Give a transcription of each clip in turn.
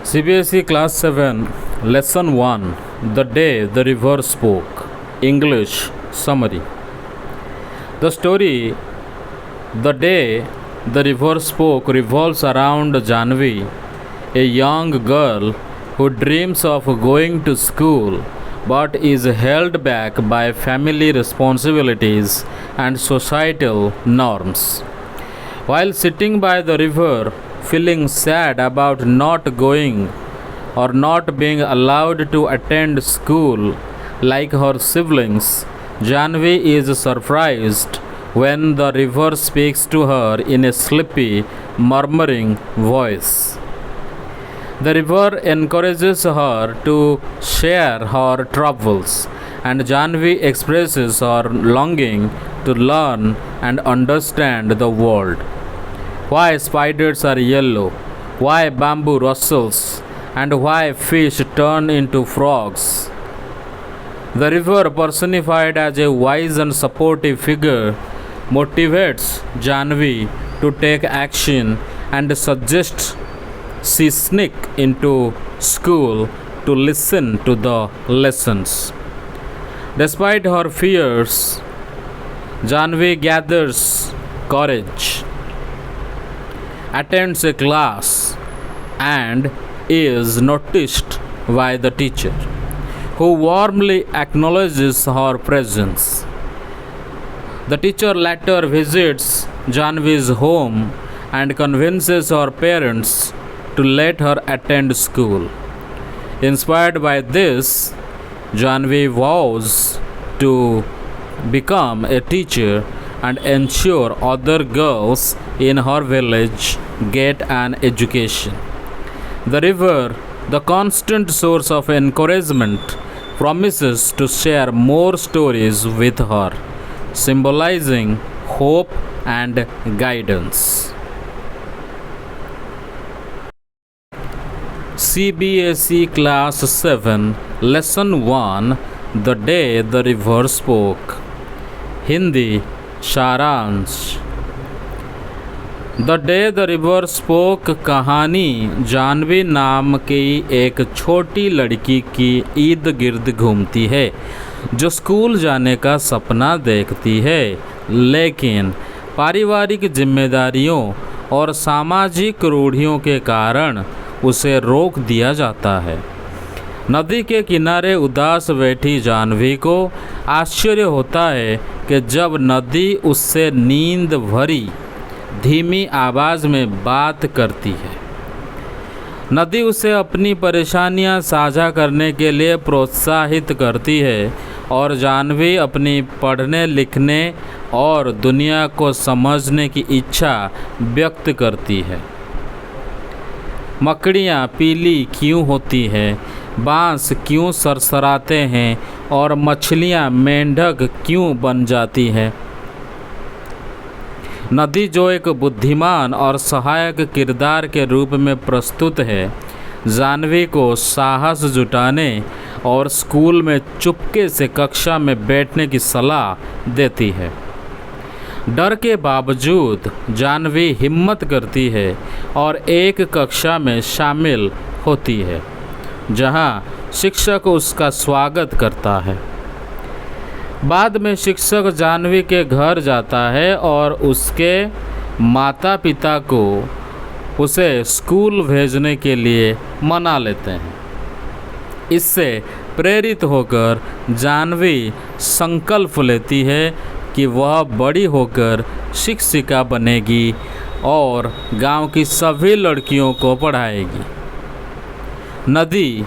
CBSE Class 7, Lesson 1, The Day the River Spoke. English Summary. The story, The Day the River Spoke, revolves around Janvi, a young girl who dreams of going to school but is held back by family responsibilities and societal norms. While sitting by the river, feeling sad about not going or not being allowed to attend school like her siblings, Janvi is surprised when the river speaks to her in a sleepy, murmuring voice. The river encourages her to share her troubles, and Janvi expresses her longing to learn and understand the world. Why spiders are yellow, why bamboo rustles, and why fish turn into frogs. The river, personified as a wise and supportive figure, motivates Janvi to take action and suggests she sneak into school to listen to the lessons. Despite her fears, Janvi gathers courage, attends a class, and is noticed by the teacher, who warmly acknowledges her presence. The teacher later visits Janvi's home and convinces her parents to let her attend school. Inspired by this, Janvi vows to become a teacher and ensure other girls in her village get an education. The river, the constant source of encouragement, promises to share more stories with her, symbolizing hope and guidance. CBSE Class 7, Lesson 1, The Day the River Spoke. Hindi सारांश। The day the river spoke कहानी जानवी नाम की एक छोटी लड़की की इर्द गिर्द घूमती है जो स्कूल जाने का सपना देखती है, लेकिन पारिवारिक जिम्मेदारियों और सामाजिक रूढ़ियों के कारण उसे रोक दिया जाता है। नदी के किनारे उदास बैठी जानवी को आश्चर्य होता है कि जब नदी उससे नींद भरी धीमी आवाज़ में बात करती है। नदी उसे अपनी परेशानियां साझा करने के लिए प्रोत्साहित करती है और जानवी अपनी पढ़ने लिखने और दुनिया को समझने की इच्छा व्यक्त करती है। मकड़ियाँ पीली क्यों होती हैं, बांस क्यों सरसराते हैं और मछलियाँ मेंढक क्यों बन जाती हैं। नदी, जो एक बुद्धिमान और सहायक किरदार के रूप में प्रस्तुत है, जानवी को साहस जुटाने और स्कूल में चुपके से कक्षा में बैठने की सलाह देती है। डर के बावजूद जानवी हिम्मत करती है और एक कक्षा में शामिल होती है जहां शिक्षक उसका स्वागत करता है। बाद में शिक्षक जानवी के घर जाता है और उसके माता पिता को उसे स्कूल भेजने के लिए मना लेते हैं। इससे प्रेरित होकर जानवी संकल्प लेती है कि वह बड़ी होकर शिक्षिका बनेगी और गांव की सभी लड़कियों को पढ़ाएगी। नदी,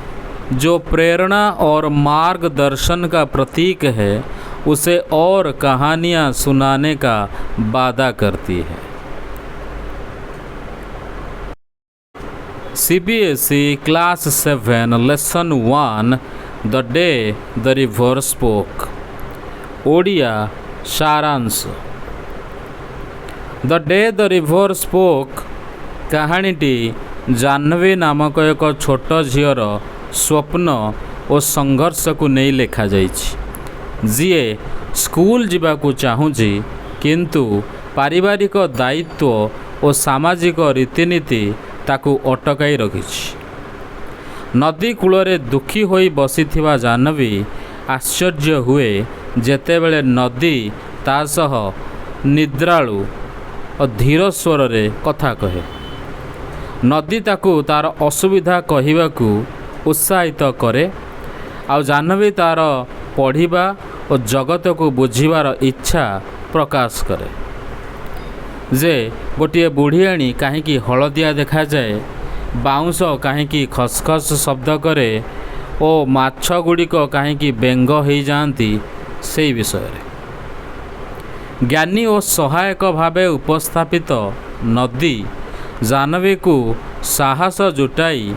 जो प्रेरणा और मार्गदर्शन का प्रतीक है, उसे और कहानियाँ सुनाने का वादा करती है। CBSE Class 7, Lesson 1, The Day the River Spoke. Odia सारांश। The day the river spoke କାହାଣୀଟି ଜାହ୍ନବୀ ନାମକ ଏକ ଛୋଟ ଝିଅର ସ୍ୱପ୍ନ ଓ ସଂଘର୍ଷକୁ ନେଇ ଲେଖାଯାଇଛି, ଯିଏ ସ୍କୁଲ ଯିବାକୁ ଚାହୁଁଛି କିନ୍ତୁ ପାରିବାରିକ ଦାୟିତ୍ୱ ଓ ସାମାଜିକ ରୀତିନୀତି ତାକୁ ଅଟକାଇ ରଖିଛି। नदी कूଳରେ दुखी होई बसिथिबा जाह्नवी आश्चर्य हुए जेतेबेले नदी ता सह निद्रालु और धीर स्वर रे कथा कहे। नदी ताकू तार असुविधा कहवाकू उत्साहित करे आ जाह्नवी तार पढ़िबा और जगत को बुझीबार इच्छा प्रकाश करे जे गोटे बुढ़ियाणी कहीं हलदिया देखा जाए, बाउंश कहीं खसखस शब्द करे और माछ गुड़िक कहीं बेंग हो जाती से विषय रे। ज्ञानी और सहायक भावे उपस्थापित नदी जाह्नवी को साहस जुटाई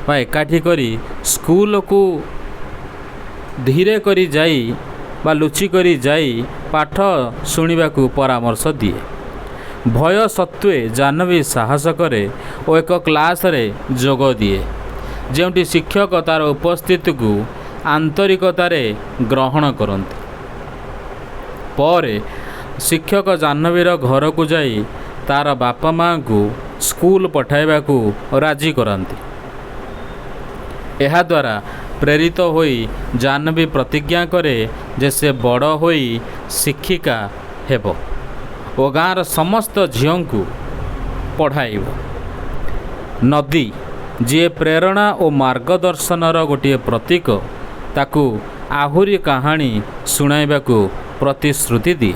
बा एकाठी करी स्कूल को धीरे करी जाई बा लुचि करी जाई पाठ शुणा को परामर्श दिए। भय सत्वे जाह्नवी साहस करे और एक क्लास रे जोग दिए जेउटी शिक्षक तार उपस्थिति को आंतरिकतार ग्रहण करते। पर शिक्षक जाह्नवीर घर को जाई तार बापा माँ को स्कूल पठाइबा को राजी कराती। द्वारा प्रेरित होई जाह्नवी प्रतिज्ञा करे जे से बड़ होई शिक्षिका हेब और गाँर समस्त झील को पढ़ाइब। नदी जी प्रेरणा और मार्गदर्शनर गोटे प्रतीक ताकू आहुरी कहानी शुणाइबा को प्रतिश्रुति दिए।